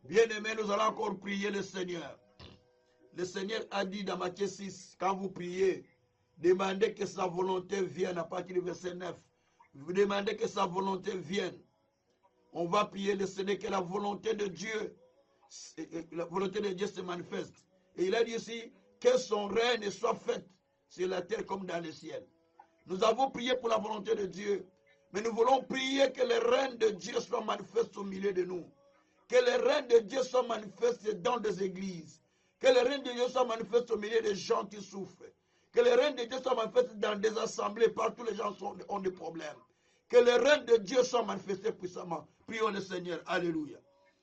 Bien-aimés, nous allons encore prier le Seigneur. Le Seigneur a dit dans Matthieu 6, quand vous priez, demandez que sa volonté vienne à partir du verset 9. Vous demandez que sa volonté vienne. On va prier le Seigneur que la volonté de Dieu se manifeste. Et il a dit aussi que son règne soit fait sur la terre comme dans le ciel. Nous avons prié pour la volonté de Dieu, mais nous voulons prier que le règne de Dieu soit manifeste au milieu de nous. Que le règne de Dieu soit manifeste dans des églises. Que le règne de Dieu soit manifeste au milieu des gens qui souffrent. Que le règne de Dieu soit manifeste dans des assemblées, partout les gens ont des problèmes. Que le règne de Dieu soit manifesté puissamment. Prions le Seigneur. Alléluia.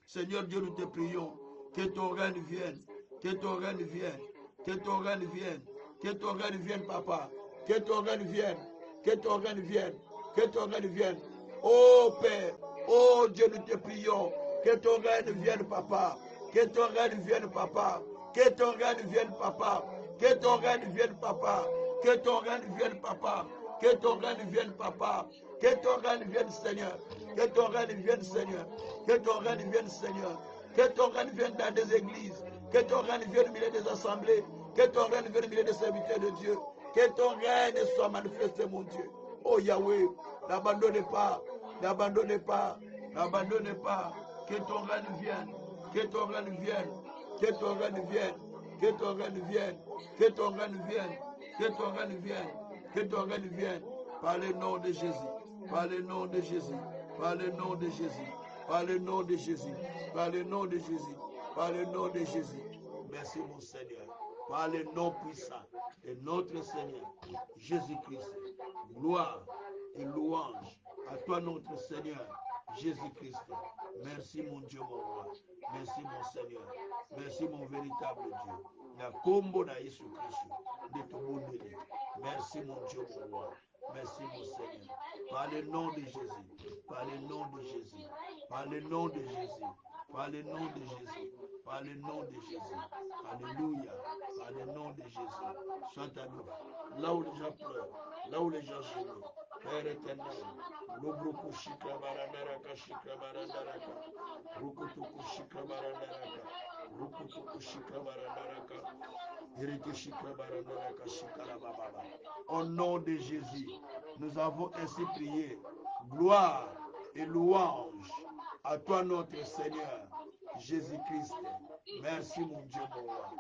Seigneur Dieu, nous te prions. Que ton règne vienne. Que ton règne vienne. Que ton règne vienne. Que ton règne vienne, papa. Que ton règne vienne. Que ton règne vienne. Que ton règne vienne. Oh Père. Oh Dieu, nous te prions. Que ton règne vienne, papa. Que ton règne vienne, papa. Que ton règne vienne, papa. Que ton règne vienne, papa. Que ton règne vienne, papa. Que ton règne vienne, papa. Que ton règne vienne, Seigneur. Que ton règne vienne, Seigneur. Que ton règne vienne, Seigneur. Que ton règne vienne dans des églises. Que ton règne vienne au milieu des assemblées. Que ton règne vienne au milieu des serviteurs de Dieu. Que ton règne soit manifesté, mon Dieu. Oh Yahweh, n'abandonnez pas. N'abandonnez pas. N'abandonnez pas. Que ton règne vienne. Que ton règne vienne. Que ton règne vienne. Que ton règne vienne. Que ton règne vienne. Que ton règne vienne. Que ton règne vienne. Par le nom de Jésus. Par le nom de Jésus. Par le nom de Jésus. Par le nom de Jésus. Par le nom de Jésus. Par le nom de Jésus. Merci mon Seigneur. Par le nom puissant de notre Seigneur Jésus-Christ. Gloire et louange à toi notre Seigneur Jésus-Christ. Merci mon Dieu, mon roi. Merci mon Seigneur. Merci mon véritable Dieu. La combo de Jésus-Christ. De ton bon Dieu. Merci mon Dieu, mon roi. Merci mon Seigneur. Par le nom de Jésus. Par le nom de Jésus. Par le nom de Jésus. Par le nom de Jésus. Par le nom de Jésus. Alléluia. Par le nom de Jésus. Sois à nous. Là où les gens pleurent. Là où les gens gémissent. Père éternel. Lobruku shikra barandaraka shikra barandaraka. Rukutuku shikra barandaraka. Rukutuku shikra barandaraka. Iriki shikra barandaraka shikara bababa. Au nom de Jésus, nous avons ainsi prié. Gloire et louange à toi notre Seigneur Jésus-Christ. Merci mon Dieu, mon roi.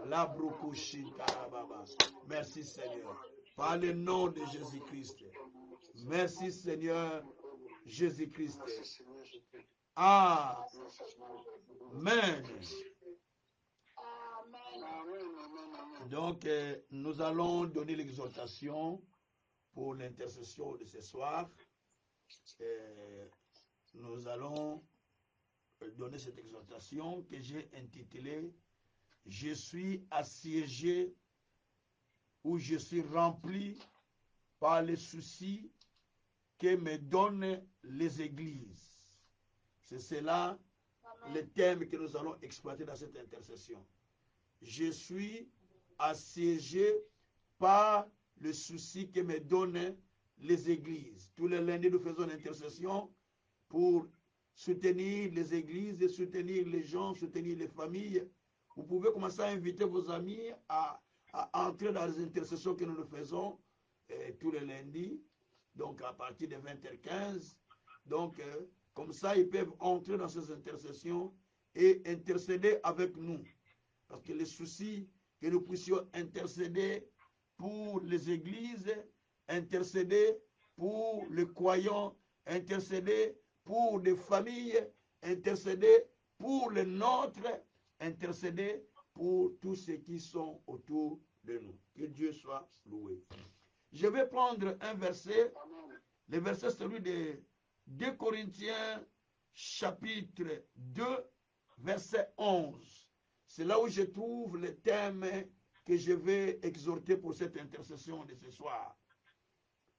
La bruku shikara baba. Merci Seigneur. Par le nom de Jésus-Christ. Merci Seigneur Jésus-Christ. Amen. Donc, nous allons donner l'exhortation pour l'intercession de ce soir. Nous allons donner cette exhortation que j'ai intitulée « Je suis assiégé » ou « Je suis rempli par les soucis que me donnent les églises ». C'est cela le thème que nous allons exploiter dans cette intercession. Je suis assiégé par le souci que me donnent les églises. Tous les lundis, nous faisons l'intercession pour soutenir les églises, et soutenir les gens, soutenir les familles. Vous pouvez commencer à inviter vos amis à entrer dans les intercessions que nous faisons tous les lundis, donc à partir de 20h15. Donc, comme ça, ils peuvent entrer dans ces intercessions et intercéder avec nous. Parce que les soucis, que nous puissions intercéder pour les églises, intercéder pour les croyants, intercéder pour les familles, intercéder pour les nôtres, intercéder pour tous ceux qui sont autour de nous. Que Dieu soit loué. Je vais prendre un verset, le verset celui de 2 Corinthiens chapitre 2, verset 11. C'est là où je trouve le thème que je vais exhorter pour cette intercession de ce soir.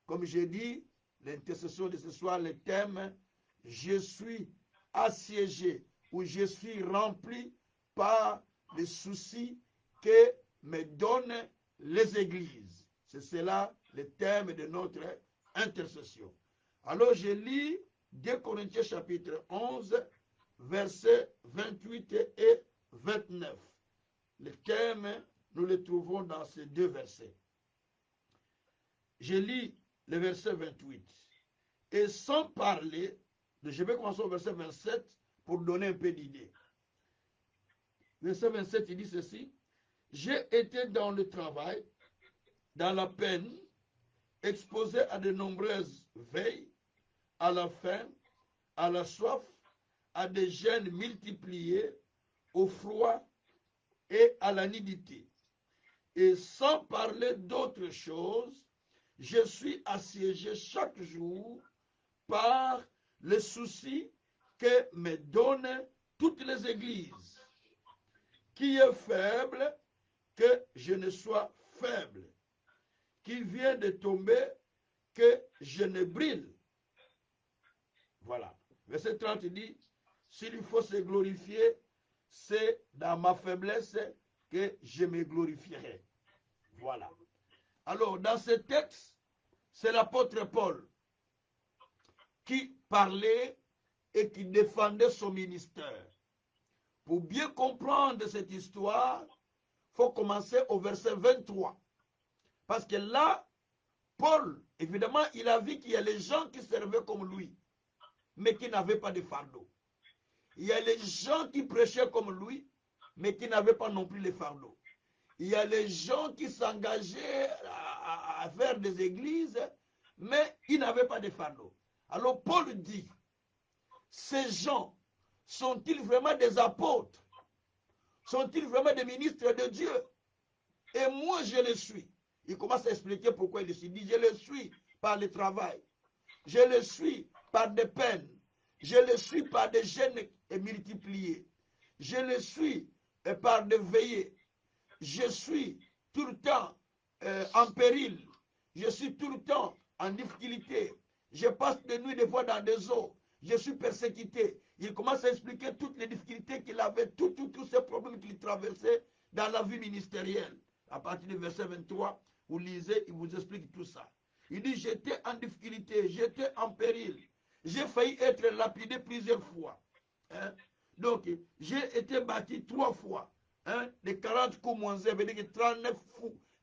Comme j'ai dit, l'intercession de ce soir, le thème, je suis assiégé ou je suis rempli par les soucis que me donnent les églises. C'est cela le thème de notre intercession. Alors je lis 2 Corinthiens chapitre 11, versets 28 et 29. Le thème, nous le trouvons dans ces deux versets. Je lis le verset 28. Et sans parler, je vais commencer au verset 27 pour donner un peu d'idée. Verset 27, il dit ceci. J'ai été dans le travail, dans la peine, exposé à de nombreuses veilles, à la faim, à la soif, à des jeûnes multipliés, au froid et à la nudité. Et sans parler d'autre chose, je suis assiégé chaque jour par les soucis que me donnent toutes les églises. Qui est faible, que je ne sois faible. Qui vient de tomber, que je ne brille. Voilà. Verset 30 dit, s'il faut se glorifier, c'est dans ma faiblesse que je me glorifierai. Voilà. Alors, dans ce texte, c'est l'apôtre Paul qui parlait et qui défendait son ministère. Pour bien comprendre cette histoire, il faut commencer au verset 23. Parce que là, Paul, évidemment, il a vu qu'il y a les gens qui servaient comme lui, mais qui n'avaient pas de fardeau. Il y a les gens qui prêchaient comme lui, mais qui n'avaient pas non plus les fardeaux. Il y a les gens qui s'engageaient à faire des églises, mais ils n'avaient pas de fardeau. Alors Paul dit, ces gens sont-ils vraiment des apôtres? Sont-ils vraiment des ministres de Dieu? Et moi, je le suis. Il commence à expliquer pourquoi il le suit. Il dit, je le suis par le travail. Je le suis par des peines. Je le suis par des jeûnes multipliés. Je le suis par des veillées. Je suis tout le temps en péril. Je suis tout le temps en difficulté. Je passe des nuits des fois dans des eaux. Je suis persécuté. Il commence à expliquer toutes les difficultés qu'il avait, tous ces problèmes qu'il traversait dans la vie ministérielle. À partir du verset 23, vous lisez, il vous explique tout ça. Il dit, j'étais en difficulté, j'étais en péril. J'ai failli être lapidé plusieurs fois. Hein? Donc, j'ai été bâti 3 fois. Hein? Les 40 coups moins 1, ça veut dire que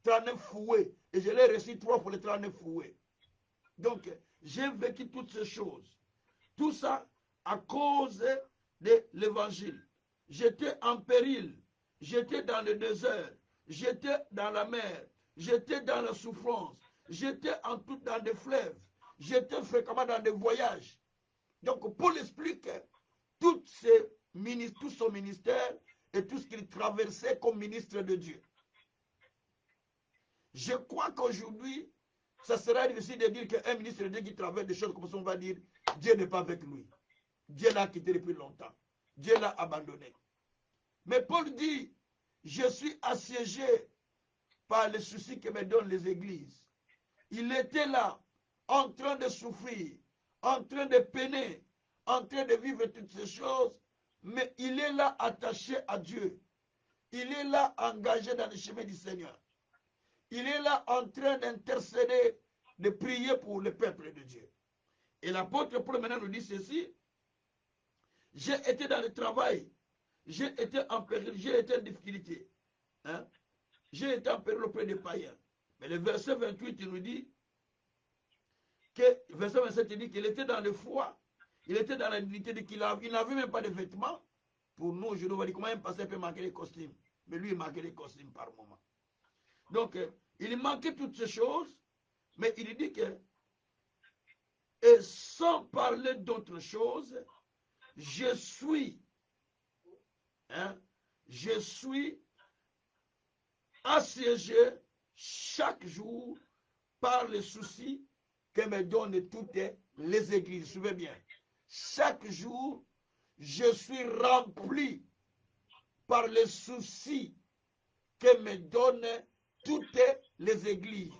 39 fouets. Et je l'ai reçu 3 pour les 39 fouets. Donc, j'ai vécu toutes ces choses. Tout ça à cause de l'évangile. J'étais en péril. J'étais dans le désert. J'étais dans la mer. J'étais dans la souffrance. J'étais en tout dans des fleuves. J'étais fréquemment dans des voyages. Donc, Paul explique tout son ministère et tout ce qu'il traversait comme ministre de Dieu. Je crois qu'aujourd'hui, ça sera difficile de dire qu'un ministre de Dieu qui traverse des choses comme ça, on va dire, Dieu n'est pas avec lui. Dieu l'a quitté depuis longtemps. Dieu l'a abandonné. Mais Paul dit, je suis assiégé par les soucis que me donnent les églises. Il était là, en train de souffrir, en train de peiner, en train de vivre toutes ces choses, mais il est là attaché à Dieu. Il est là engagé dans le chemin du Seigneur. Il est là en train d'intercéder, de prier pour le peuple de Dieu. Et l'apôtre Paul maintenant nous dit ceci, j'ai été dans le travail, j'ai été en péril, j'ai été en difficulté. Hein? J'ai été en péril auprès des païens. Mais le verset 28, il nous dit, verset 27, il dit qu'il était dans le froid, il était dans la dignité de qu'il il n'avait même pas de vêtements. Pour nous, je nous dis comment un pasteur peut manquer les costumes. Mais lui, il manquait les costumes par moment. Donc, il manquait toutes ces choses, mais il dit que, et sans parler d'autre chose, je suis assiégé chaque jour par les soucis que me donnent toutes les églises. Souvenez bien, chaque jour, je suis rempli par les soucis que me donnent toutes les églises.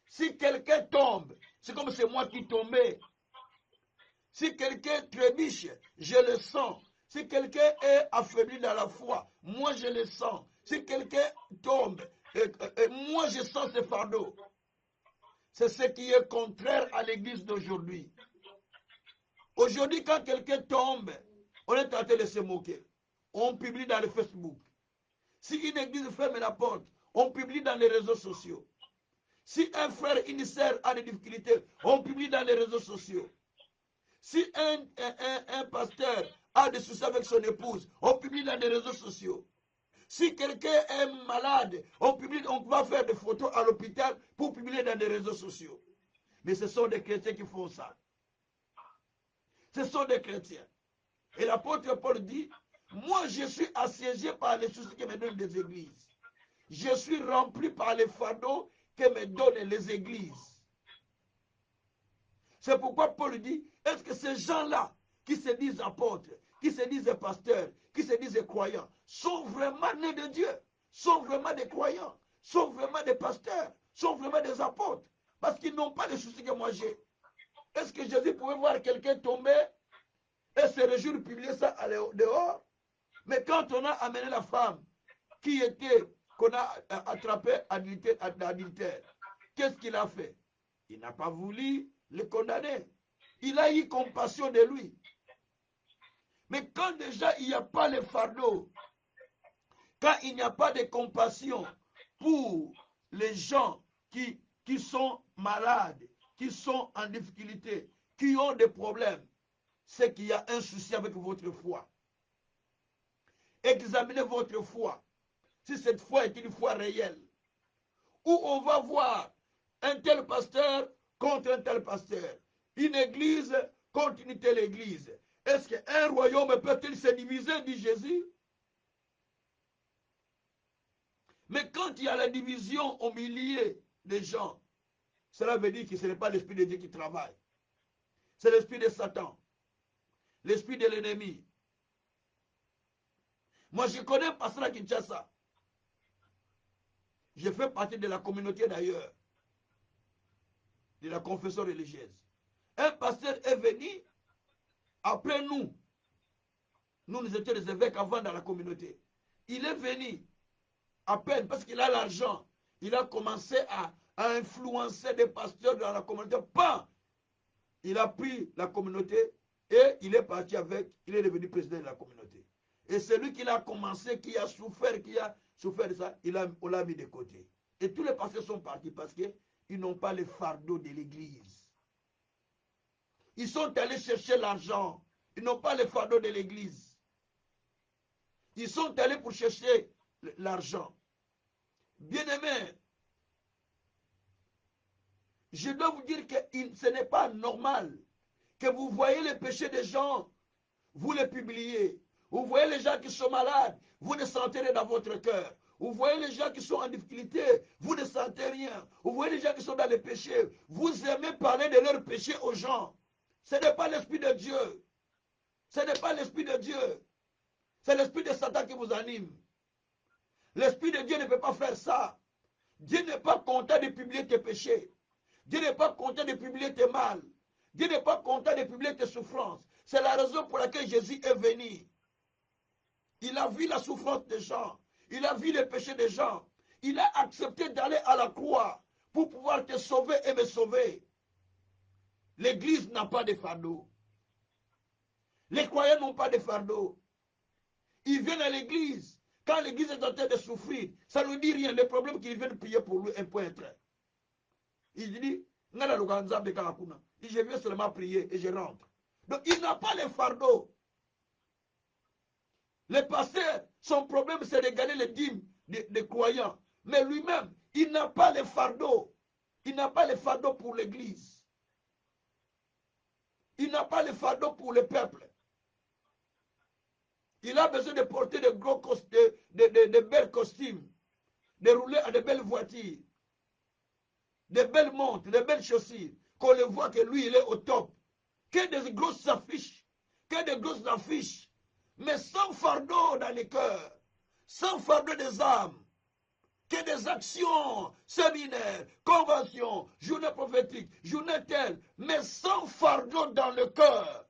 Si quelqu'un tombe, c'est comme c'est moi qui tombais. Si quelqu'un trébuche, je le sens. Si quelqu'un est affaibli dans la foi, moi je le sens. Si quelqu'un tombe, moi je sens ce fardeau. C'est ce qui est contraire à l'église d'aujourd'hui. Aujourd'hui, quand quelqu'un tombe, on est en train de se moquer. On publie dans le Facebook. Si une église ferme la porte, on publie dans les réseaux sociaux. Si un frère, une sœur a des difficultés, on publie dans les réseaux sociaux. Si un pasteur a des soucis avec son épouse, on publie dans les réseaux sociaux. Si quelqu'un est malade, on va faire des photos à l'hôpital pour publier dans les réseaux sociaux. Mais ce sont des chrétiens qui font ça. Ce sont des chrétiens. Et l'apôtre Paul dit, moi je suis assiégé par les soucis que me donnent les églises. Je suis rempli par les fardeaux que me donnent les églises. C'est pourquoi Paul dit, est-ce que ces gens-là qui se disent apôtres, qui se disent pasteurs, qui se disent croyants, sont vraiment nés de Dieu, sont vraiment des croyants, sont vraiment des pasteurs, sont vraiment des apôtres, parce qu'ils n'ont pas les soucis que moi j'ai. Est-ce que Jésus pouvait voir quelqu'un tomber et se réjouir, publier ça dehors? Mais quand on a amené la femme qu'on a attrapée à l'adultère, qu'est-ce qu'il a fait? Il n'a pas voulu le condamner. Il a eu compassion de lui. Mais quand déjà il n'y a pas le fardeau, quand il n'y a pas de compassion pour les gens qui sont malades, qui sont en difficulté, qui ont des problèmes, c'est qu'il y a un souci avec votre foi. Examinez votre foi. Si cette foi est une foi réelle. Ou on va voir un tel pasteur contre un tel pasteur. Une église contre une telle église. Est-ce qu'un royaume peut-il se diviser, dit Jésus? Mais quand il y a la division au milieu des gens, cela veut dire que ce n'est pas l'esprit de Dieu qui travaille. C'est l'esprit de Satan. L'esprit de l'ennemi. Moi, je connais un pasteur à Kinshasa. Je fais partie de la communauté d'ailleurs, de la confession religieuse. Un pasteur est venu après nous. Nous étions des évêques avant dans la communauté. Il est venu à peine parce qu'il a l'argent. Il a commencé à influencer des pasteurs dans la communauté. Pas. Il a pris la communauté et il est parti avec, il est devenu président de la communauté. Et celui qui a commencé, qui a souffert de ça, on l'a mis de côté. Et tous les pasteurs sont partis parce qu'ils n'ont pas le fardeau de l'église. Ils sont allés chercher l'argent. Ils n'ont pas le fardeau de l'église. Ils sont allés pour chercher l'argent. Bien-aimés, je dois vous dire que ce n'est pas normal que vous voyez les péchés des gens, vous les publiez. Vous voyez les gens qui sont malades, vous ne sentez rien dans votre cœur. Vous voyez les gens qui sont en difficulté, vous ne sentez rien. Vous voyez les gens qui sont dans les péchés, vous aimez parler de leurs péchés aux gens. Ce n'est pas l'esprit de Dieu. Ce n'est pas l'esprit de Dieu. C'est l'esprit de Satan qui vous anime. L'esprit de Dieu ne peut pas faire ça. Dieu n'est pas content de publier tes péchés. Dieu n'est pas content de publier tes mal. Dieu n'est pas content de publier tes souffrances. C'est la raison pour laquelle Jésus est venu. Il a vu la souffrance des gens. Il a vu les péchés des gens. Il a accepté d'aller à la croix pour pouvoir te sauver et me sauver. L'église n'a pas de fardeau. Les croyants n'ont pas de fardeau. Ils viennent à l'église. Quand l'église est en train de souffrir, ça ne dit rien. Le problème qu'ils viennent prier pour lui, un point et trait. Il dit, je viens seulement prier et je rentre. Donc il n'a pas le fardeau. Le pasteur, son problème c'est de gagner les dîmes des croyants. Mais lui-même, il n'a pas le fardeau. Il n'a pas le fardeau pour l'église. Il n'a pas le fardeau pour le peuple. Il a besoin de porter de belles costumes, de rouler à de belles voitures, de belles montres, de belles chaussures, qu'on le voit que lui, il est au top. Que des grosses affiches, mais sans fardeau dans les cœurs, sans fardeau des âmes, que des actions, séminaires, conventions, journées prophétiques, journées telles, mais sans fardeau dans le cœur.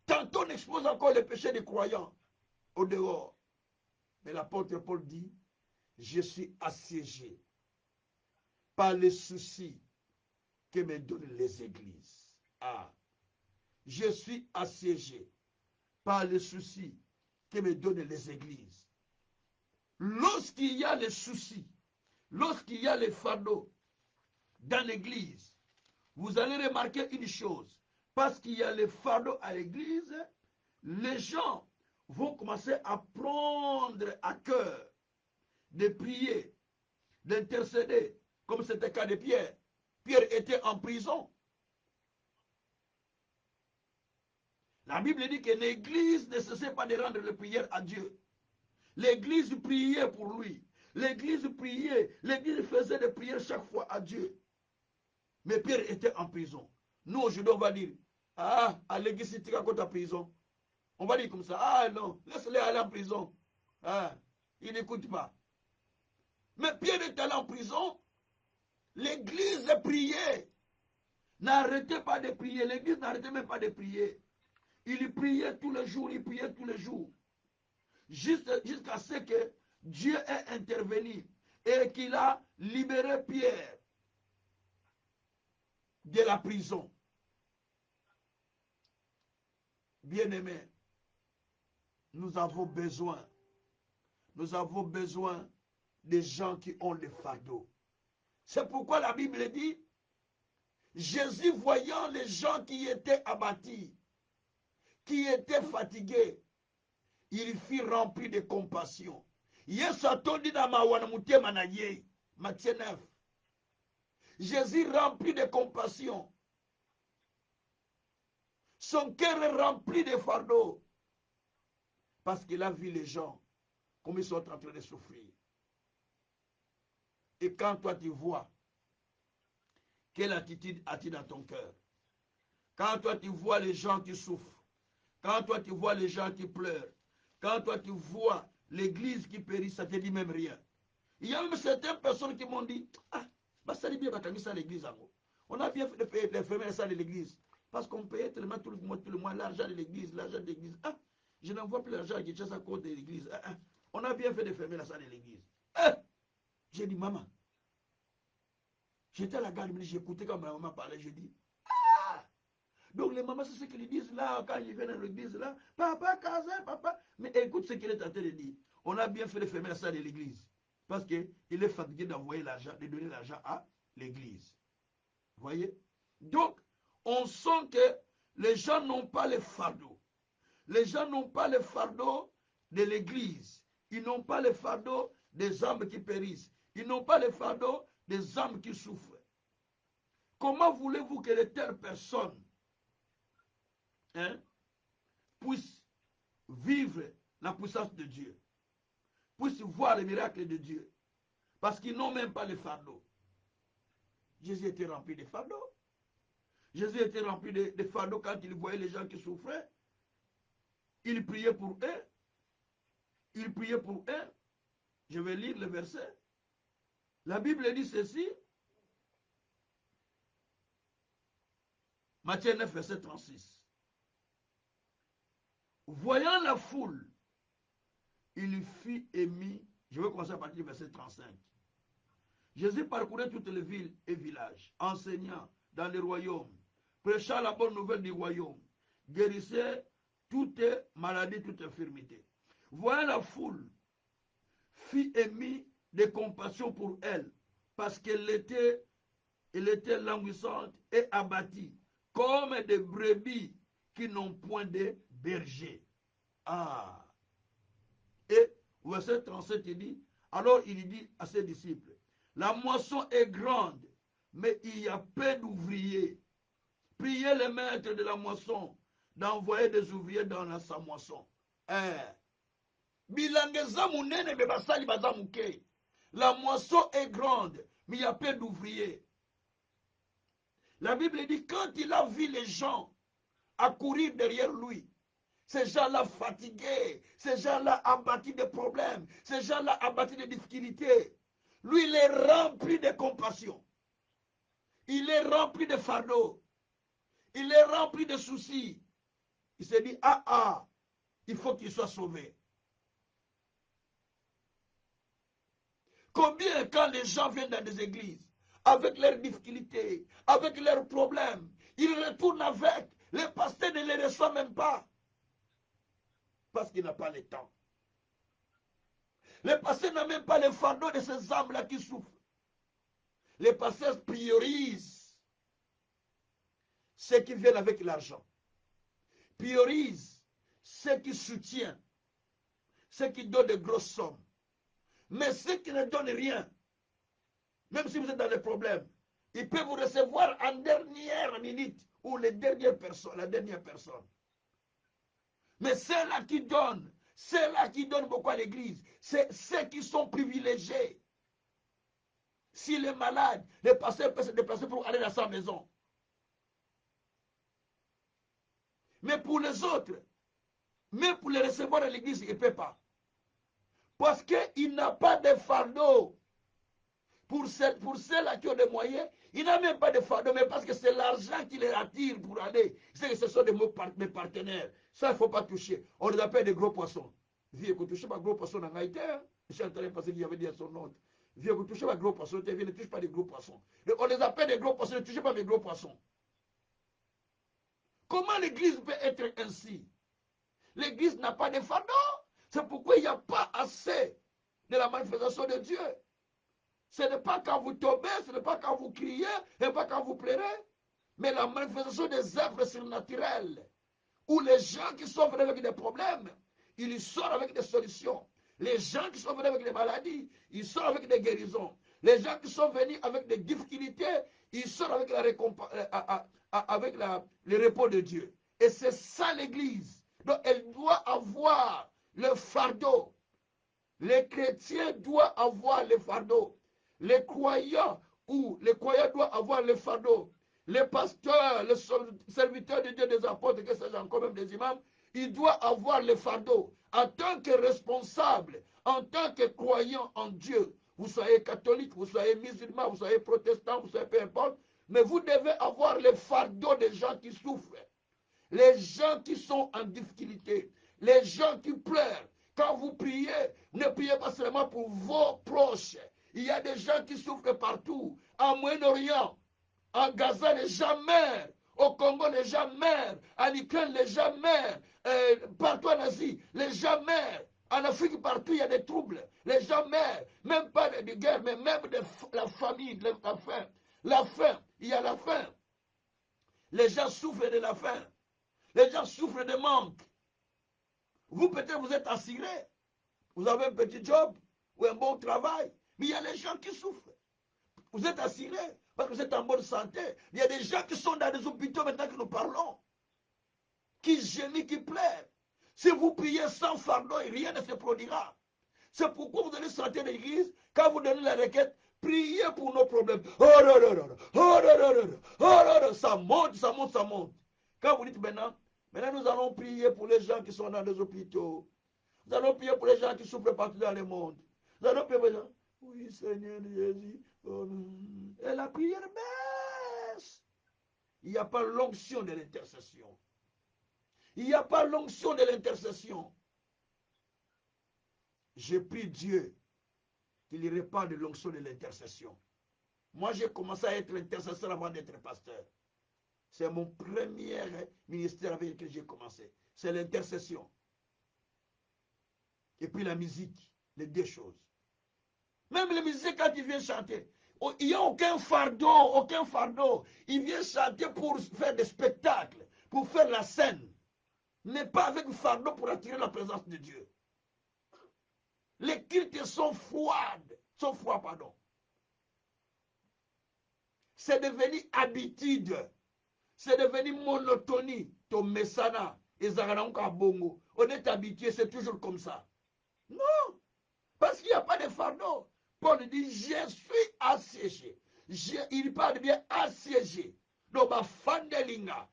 Tantôt on expose encore les péchés des croyants au dehors. Mais l'apôtre Paul dit, je suis assiégé par les soucis que me donnent les églises. Ah, je suis assiégé par les soucis que me donnent les églises. Lorsqu'il y a les soucis, lorsqu'il y a les fardeaux dans l'église, vous allez remarquer une chose. Parce qu'il y a les fardeaux à l'église, les gens vont commencer à prendre à cœur de prier, d'intercéder, comme c'était le cas de Pierre. Pierre était en prison. La Bible dit que l'église ne cessait pas de rendre les prières à Dieu. L'église priait pour lui. L'église priait. L'église faisait des prières chaque fois à Dieu. Mais Pierre était en prison. Nous, aujourd'hui, on va dire, ah, à l'église, c'est à côté de prison. On va dire comme ça, ah non, laisse-les aller en prison. Ah, il n'écoute pas. Mais Pierre est allé en prison. L'église priait. N'arrêtez pas de prier. L'église n'arrêtait même pas de prier. Il priait tous les jours, il priait tous les jours. Jusqu'à ce que Dieu ait intervenu et qu'il a libéré Pierre de la prison. Bien-aimés, nous avons besoin des gens qui ont le fardeau. C'est pourquoi la Bible dit, Jésus voyant les gens qui étaient abattus, qui étaient fatigués, il fut rempli de compassion. Yesu atondi na mawana mutema na ye. Matthieu 9. Jésus rempli de compassion. Son cœur est rempli de fardeau. Parce qu'il a vu les gens comme ils sont en train de souffrir. Et quand toi tu vois, quelle attitude as-tu dans ton cœur? Quand toi tu vois les gens qui souffrent, quand toi tu vois les gens qui pleurent, quand toi tu vois l'église qui périt, ça ne te dit même rien. Il y a même certaines personnes qui m'ont dit, ah, bah ça dit bien ça l'église. On a bien fait de fermer ça de l'église. Parce qu'on payait tellement tout le mois l'argent de l'église, l'argent de l'église. Ah, je n'en vois plus l'argent qui chasse à cause de l'église. Ah, ah. On a bien fait de fermer la salle de l'église. Ah, j'ai dit, maman. J'étais à la gare, j'écoutais quand ma maman parlait, je dis, ah! Donc les mamans, c'est ce qu'ils disent là, quand ils viennent à l'église là, papa, casa, papa. Mais écoute ce qu'il est en train de dire. On a bien fait de fermer la salle de l'église. Parce qu'il est fatigué d'envoyer l'argent, de donner l'argent à l'église. Vous voyez? Donc, on sent que les gens n'ont pas le fardeau. Les gens n'ont pas le fardeau de l'église. Ils n'ont pas le fardeau des âmes qui périssent. Ils n'ont pas le fardeau des âmes qui souffrent. Comment voulez-vous que de telles personnes puissent vivre la puissance de Dieu, puissent voir les miracles de Dieu, parce qu'ils n'ont même pas le fardeau? Jésus était rempli de fardeau. Jésus était rempli de fardeau quand il voyait les gens qui souffraient. Il priait pour eux. Il priait pour eux. Je vais lire le verset. La Bible dit ceci. Matthieu 9, verset 36. Voyant la foule, il fut ému. Je vais commencer à partir du verset 35. Jésus parcourait toutes les villes et villages, enseignant dans les royaumes, prêchant la bonne nouvelle du royaume, guérissait toute maladie, toute infirmité. Voyant la foule, fut ému de compassion pour elle, parce qu'elle était languissante et abattue, comme des brebis qui n'ont point de berger. Ah! Et verset 37, il dit, alors il dit à ses disciples, la moisson est grande, mais il y a peu d'ouvriers. Priez le maître de la moisson d'envoyer des ouvriers dans sa moisson. La moisson est grande, mais il y a peu d'ouvriers. La Bible dit, quand il a vu les gens accourir derrière lui, ces gens-là fatigués, ces gens-là abattus de problèmes, ces gens-là abattus de difficultés, lui, il est rempli de compassion. Il est rempli de fardeau. Il est rempli de soucis. Il s'est dit, il faut qu'il soit sauvé. Combien, quand les gens viennent dans des églises, avec leurs difficultés, avec leurs problèmes, ils retournent avec, les pasteurs ne les reçoivent même pas. parce qu'il n'a pas le temps. Le pasteur n'a même pas le fardeau de ces âmes-là qui souffrent. Les pasteurs priorisent ceux qui viennent avec l'argent, priorisent ceux qui soutiennent, ceux qui donnent de grosses sommes. Mais ceux qui ne donnent rien, même si vous êtes dans des problèmes, ils peuvent vous recevoir en dernière minute ou la dernière personne. Mais ceux-là qui donnent beaucoup à l'église, c'est ceux qui sont privilégiés. S'il est malade, le pasteur peut se déplacer pour aller dans sa maison. Mais pour les autres, même pour les recevoir à l'église, il ne peut pas. Parce qu'il n'a pas de fardeau. Pour ceux-là qui ont des moyens, il n'a même pas de fardeau, mais parce que c'est l'argent qui les attire pour aller. C'est que ce sont mes partenaires. Ça, il ne faut pas toucher. On les appelle des gros poissons. Vieux, que touchez pas gros poissons dans Haïti. Je suis en train de passer qu'il y avait dit à son nom. Vieux, que touchez pas gros poissons. Vieux, ne touche pas des gros poissons. On les appelle des gros poissons. Ne touchez pas mes gros poissons. Comment l'église peut être ainsi? L'église n'a pas de fardeau. C'est pourquoi il n'y a pas assez de la manifestation de Dieu. Ce n'est pas quand vous tombez, ce n'est pas quand vous criez, ce n'est pas quand vous pleurez, mais la manifestation des œuvres surnaturelles, où les gens qui sont venus avec des problèmes, ils sortent avec des solutions. Les gens qui sont venus avec des maladies, ils sortent avec des guérisons. Les gens qui sont venus avec des difficultés, ils sortent avec, le repos de Dieu. Et c'est ça l'Église. Donc elle doit avoir le fardeau. Les chrétiens doivent avoir le fardeau. Les croyants doivent avoir le fardeau. Les pasteurs, les serviteurs de Dieu, des apôtres, que ce soit quand même des imams, ils doivent avoir le fardeau. En tant que responsable, en tant que croyant en Dieu, vous soyez catholique, vous soyez musulman, vous soyez protestant, vous soyez peu importe, mais vous devez avoir le fardeau des gens qui souffrent, les gens qui sont en difficulté, les gens qui pleurent. Quand vous priez, ne priez pas seulement pour vos proches. Il y a des gens qui souffrent partout. En Moyen-Orient, en Gaza, les gens meurent. Au Congo, les gens meurent. En Ukraine, les gens meurent. Partout en Asie, les gens meurent. En Afrique, partout, il y a des troubles. Les gens meurent. Même pas de guerre, mais même de la famine, la faim. La faim, il y a la faim. Les gens souffrent de la faim. Les gens souffrent de manque. Vous, peut-être, vous êtes assuré. Vous avez un petit job ou un bon travail. Mais il y a les gens qui souffrent. Vous êtes assuré parce que vous êtes en bonne santé. Il y a des gens qui sont dans des hôpitaux maintenant que nous parlons. Qui gémissent, qui pleurent. Si vous priez sans fardeau, rien ne se produira. C'est pourquoi vous allez sortir de l'église. Quand vous donnez la requête, priez pour nos problèmes. Oh là là là là. Oh là là là là. Oh là là. Ça monte, ça monte, ça monte. Quand vous dites maintenant nous allons prier pour les gens qui sont dans les hôpitaux. Nous allons prier pour les gens qui souffrent partout dans le monde. Nous allons prier pour les gens. Oui, Seigneur Jésus. Et la prière baisse. Il n'y a pas l'onction de l'intercession. Il n'y a pas l'onction de l'intercession. Je prie Dieu qu'il répande l'onction de l'intercession. Moi, j'ai commencé à être intercesseur avant d'être pasteur. C'est mon premier ministère avec lequel j'ai commencé. C'est l'intercession. Et puis la musique, les deux choses. Même les musiciens, quand ils viennent chanter, il n'y a aucun fardeau, aucun fardeau. Ils viennent chanter pour faire des spectacles, pour faire la scène. Mais pas avec fardeau pour attirer la présence de Dieu. Les cultes sont froids, pardon. C'est devenu habitude. C'est devenu monotonie. Ton mesana, bongo. On est habitué, c'est toujours comme ça. Non, parce qu'il n'y a pas de fardeau. Paul dit, je suis assiégé. Il parle bien assiégé. Donc, fandelinga,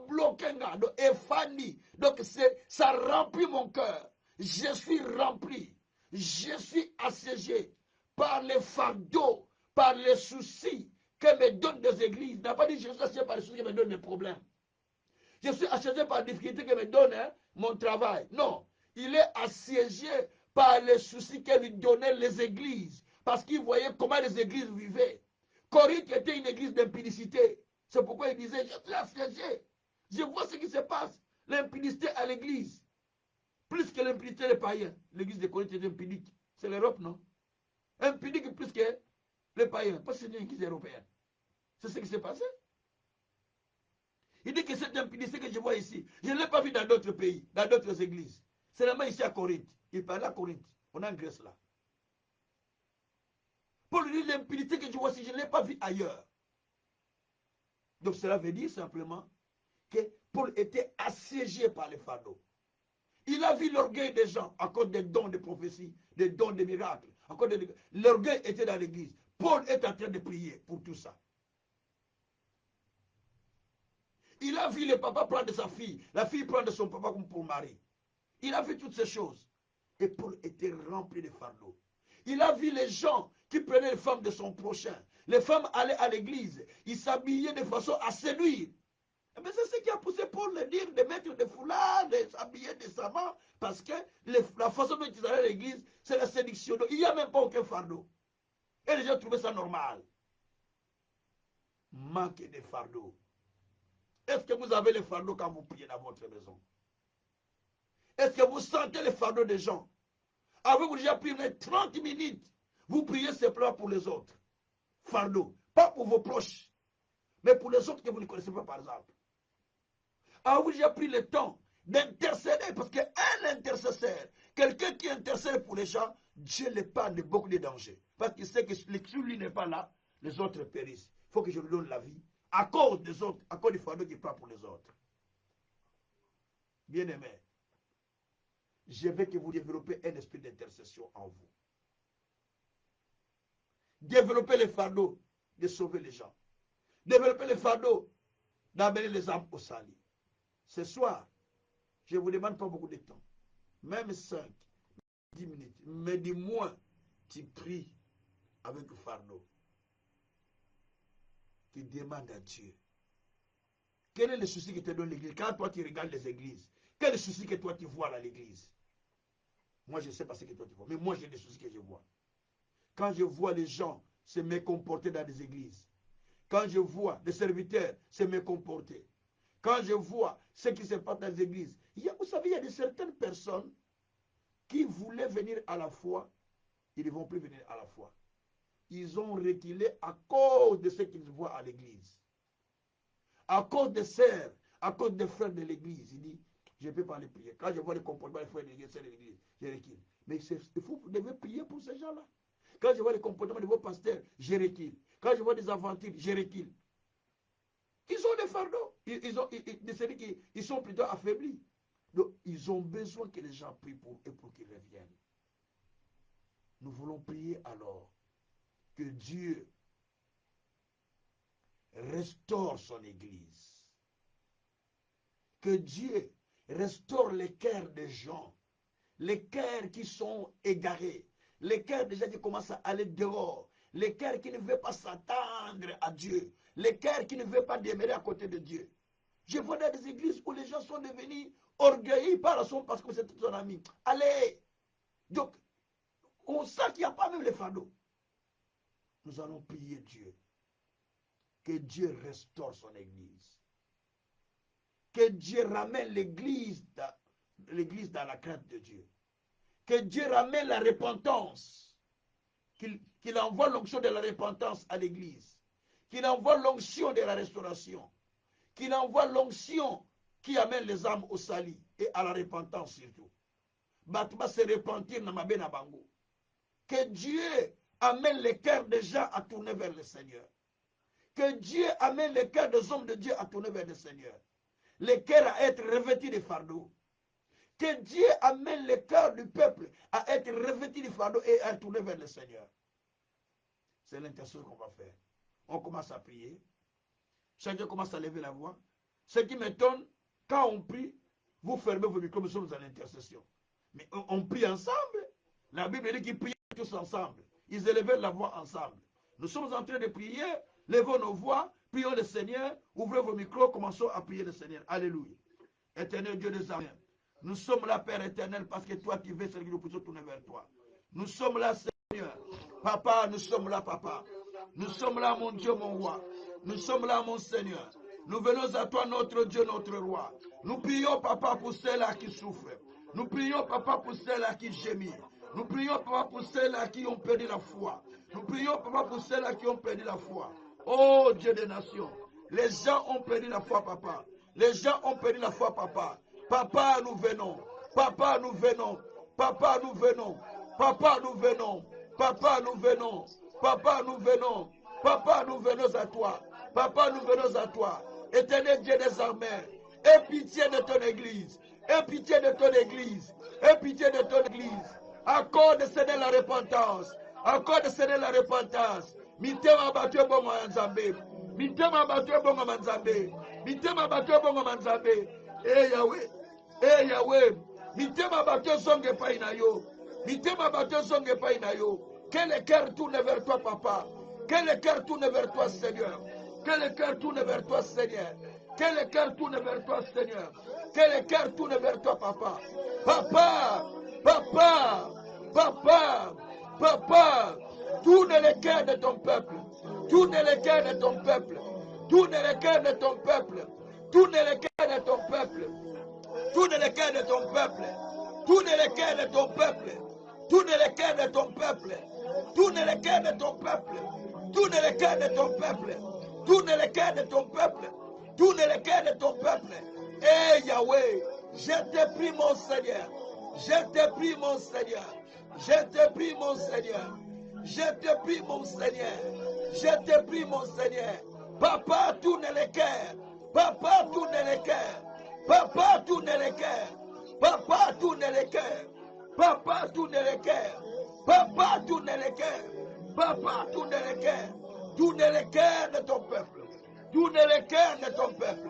bloquenga, donc efani. Donc, ça remplit mon cœur. Je suis rempli. Je suis assiégé par les fardeaux, par les soucis que me donnent des églises. Il n'a pas dit je suis assiégé par les soucis qui me donnent des problèmes. Je suis assiégé par les difficultés que me donne mon travail. Non, il est assiégé par les soucis que lui donnaient les églises. Parce qu'il voyait comment les églises vivaient. Corinthe était une église d'impudicité. C'est pourquoi il disait, je suis assiégé. Je vois ce qui se passe. L'impudicité à l'église. Plus que l'impunité des païens. L'église de Corinthe est impudique. C'est l'Europe, non? Impudique plus que les païens. Parce que c'est une église européenne. C'est ce qui s'est passé. Il dit que cette impunité que je vois ici, je ne l'ai pas vu dans d'autres pays, dans d'autres églises. C'est vraiment ici à Corinthe. Il parle à Corinthe. On est en Grèce là. Paul dit l'impunité que je vois ici, je ne l'ai pas vu ailleurs. Donc cela veut dire simplement que Paul était assiégé par les fardeaux. Il a vu l'orgueil des gens à cause des dons de prophétie, des dons de miracles. L'orgueil était dans l'église. Paul est en train de prier pour tout ça. Il a vu le papa prendre de sa fille, la fille prendre de son papa comme pour mari. Il a vu toutes ces choses. Et Paul était rempli de fardeaux. Il a vu les gens qui prenaient les femmes de son prochain. Les femmes allaient à l'église. Ils s'habillaient de façon à séduire. Mais c'est ce qui a poussé Paul le dire de mettre des foulards, de s'habiller décemment, parce que la façon dont ils allaient à l'église, c'est la séduction. Donc, il n'y a même pas aucun fardeau. Et les gens trouvaient ça normal. Manque de fardeau. Est-ce que vous avez les fardeaux quand vous priez dans votre maison? Est-ce que vous sentez les fardeaux des gens? Avez-vous déjà prié 30 minutes? Vous priez simplement pour les autres. Fardeau. Pas pour vos proches, mais pour les autres que vous ne connaissez pas, par exemple. Avez-vous déjà pris le temps d'intercéder? Parce qu'un intercesseur, quelqu'un qui intercède pour les gens, Dieu les parle de beaucoup de dangers. Parce qu'il sait que si lui n'est pas là, les autres périssent. Il faut que je lui donne la vie à cause des autres, à cause du fardeau qu'il prend pour les autres. Bien-aimés, je veux que vous développez un esprit d'intercession en vous. Développez le fardeau de sauver les gens. Développez le fardeau d'amener les âmes au salut. Ce soir, je ne vous demande pas beaucoup de temps. Même 5, 10 minutes. Mais du moins, tu pries avec le fardeau. Tu demandes à Dieu. Quel est le souci que te donne l'église? Quand toi tu regardes les églises, quel est le souci que toi tu vois dans l'église? Moi, je ne sais pas ce que toi tu vois, mais moi, j'ai des soucis que je vois. Quand je vois les gens se mécomporter dans les églises, quand je vois les serviteurs se mécomporter, quand je vois ce qui se passe dans les églises, vous savez, il y a certaines personnes qui voulaient venir à la foi, ils ne vont plus venir à la foi. Ils ont reculé à cause de ce qu'ils voient à l'église. À cause des sœurs, à cause des frères de l'église. Il dit, je ne peux pas les prier. Quand je vois les comportements des frères de l'église, je recule. Mais vous devez prier pour ces gens-là. Quand je vois les comportements de vos pasteurs, je recule. Quand je vois des aventures, je recule. Ils ont des fardeaux. Ils sont plutôt affaiblis. Donc, ils ont besoin que les gens prient pour eux pour qu'ils reviennent. Nous voulons prier alors que Dieu restaure son église. Que Dieu restaure les cœurs des gens. Les cœurs qui sont égarés. Les cœurs des gens qui commencent à aller dehors. Les cœurs qui ne veulent pas s'attendre à Dieu. Les cœurs qui ne veulent pas demeurer à côté de Dieu. Je vois dans des églises où les gens sont devenus orgueilleux par son parce que c'est son ami. Allez! Donc, on sent qu'il n'y a pas même les fardeaux. Nous allons prier Dieu. Que Dieu restaure son église. Que Dieu ramène l'église dans la crainte de Dieu. Que Dieu ramène la repentance. Qu'il envoie l'onction de la repentance à l'église. Qu'il envoie l'onction de la restauration. Qu'il envoie l'onction qui amène les âmes au salut et à la repentance surtout. Batma se repentir na mabe na bango. Que Dieu amène les cœurs des gens à tourner vers le Seigneur. Que Dieu amène les cœurs des hommes de Dieu à tourner vers le Seigneur. Les cœurs à être revêtus de fardeau. Que Dieu amène le cœur du peuple à être revêtus de fardeau et à tourner vers le Seigneur. C'est l'intercession qu'on va faire. On commence à prier. Chacun commence à lever la voix. Ce qui m'étonne, quand on prie, vous fermez vos micros, nous sommes en intercession. Mais on prie ensemble. La Bible dit qu'ils priaient tous ensemble. Ils élevaient la voix ensemble. Nous sommes en train de prier. Levons nos voix. Prions le Seigneur. Ouvrez vos micros. Commençons à prier le Seigneur. Alléluia. Éternel Dieu des armées. Nous sommes là, Père éternel, parce que toi, tu veux, Seigneur, nous puissions tourner vers toi. Nous sommes là, Seigneur. Papa, nous sommes là, Papa. Nous sommes là, mon Dieu, mon roi. Nous sommes là, mon Seigneur. Nous venons à toi, notre Dieu, notre roi. Nous prions, Papa, pour ceux-là qui souffrent. Nous prions, papa, pour ceux-là qui gémissent. Nous prions, papa, pour ceux-là qui ont perdu la foi. Nous prions, papa, pour ceux-là qui ont perdu la foi. Oh Dieu des nations, les gens ont perdu la foi, papa. Les gens ont perdu la foi, papa. Papa, nous venons. Papa, nous venons. Papa, nous venons. Papa, nous venons. Papa, nous venons. Papa, nous venons. Papa, nous venons à toi. Papa, nous venons à toi. Éternel Dieu des armées, aie pitié de ton église. Aie pitié de ton église. Aie pitié de ton église. Accorde, Seigneur, la repentance. Accorde, Seigneur, la repentance. Mitema battu bongo manzambe. Mitema battu bongo manzambe. Mitema battu bongo manzambe. Eh Yahweh. Eh Yahweh. Mitema battu songe painayo. Mitema battu songe painayo. Que le cœur tourne vers toi, papa. Que le cœur tourne vers toi, Seigneur. Que le cœur tourne vers toi, Seigneur. Que le cœur tourne vers toi, Seigneur. Que le cœur tourne vers toi, papa. Papa, papa, papa, papa. Tourne le cœur de ton peuple. Tourne le cœur de ton peuple. Tourne le cœur de ton peuple. Tourne le cœur de ton peuple. Tourne le cœur de ton peuple. Tourne le cœur de ton peuple. Tourne le cœur de ton peuple. Tourne le cœur de ton peuple. Tourne le cœur de ton peuple. Tourne le cœur de ton peuple. Tourne le cœur de ton peuple. Eh Yahweh, je te prie mon Seigneur. Je te prie mon Seigneur. Je te prie mon Seigneur. Je te prie mon Seigneur. Je te prie mon Seigneur. Papa, tourne le cœur. Papa, tourne le cœur. Papa, tourne le cœur. Papa, tourne le cœur. Papa, tourne le cœur. Papa, tourne le cœur. Papa, tourne le cœur. Tourne le cœur de ton peuple. Tourne le cœur de ton peuple.